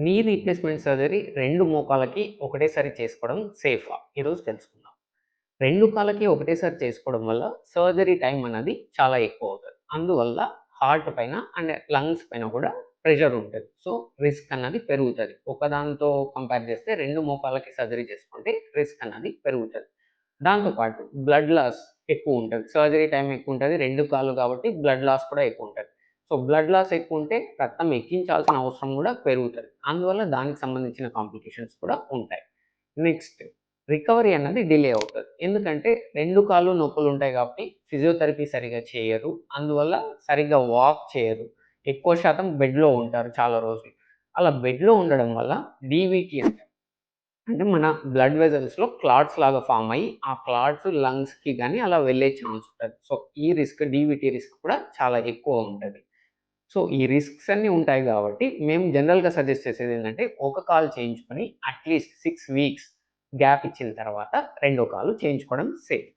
Knee replacement surgery 2 మోకాళ్ళకి ఒకటేసారి చేసుకోవడం సేఫా? ఈరోజు తెలుసుకుందాం. 2 కాళ్ళకి ఒకటేసారి చేసుకోవడం వల్ల సర్జరీ టైం అన్నది చాలా ఎక్కువవుతది. అందువల్ల హార్ట్ పైన అండ్ లంగ్స్ పైన కూడా ప్రెషర్ ఉంటది. సో, రిస్క్ అన్నది పెరుగుతది. ఒకదానితో కంపేర్ చేస్తే 2 మోకాళ్ళకి సర్జరీ చేసుకుంటే రిస్క్ అన్నది పెరుగుతది. దాంతో పాటు బ్లడ్ లాస్ ఎక్కువుంటది. సర్జరీ టైం ఎక్కువుంటది. 2 కాళ్ళు కాబట్టి బ్లడ్ లాస్ కూడా ఎక్కువుంటది. సో, బ్లడ్ లాస్ ఎక్కువుంటే రక్తం ఎక్కించాల్సిన అవసరం కూడా పెరుగుతది. అందువల్ల దానికి సంబంధించిన కాంప్లికేషన్స్ కూడా ఉంటాయి. నెక్స్ట్ రికవరీ అన్నది డిలే అవుతది. ఎందుకంటే 2 కాళ్ళు నొప్పులుంటాయి కాబట్టి ఫిజియోథెరపీ సరిగ్గా చేయరు. అందువల్ల సరిగ్గా వాక్ చేయరు. ఎక్కువ శాతం బెడ్‌లో ఉంటారు చాలా రోజులు. అలా బెడ్‌లో ఉండడం వల్ల డీవీటీ అంటే మన బ్లడ్ వెసల్స్‌లో క్లాట్స్ లాగా ఫార్మ్ అయ్యి, ఆ క్లాట్స్ లంగ్స్‌కి గాని అలా వెళ్ళే ఛాన్స్ ఉంటది. సో, ఈ రిస్క్ డీవీటీ రిస్క్ కూడా చాలా ఎక్కువ ఉంటది. సో, ఈ రిస్క్స్ అన్నీ ఉంటాయి గాబట్టి, మేము జనరల్‌గా సజెస్ట్ చేసేదేంటంటే, ఒక కాలు చేయించుకొని అట్‌లీస్ట్ 6 వీక్స్ గ్యాప్ ఇచ్చిన తర్వాత రెండో కాలు చేయించుకోవడం సేఫ్.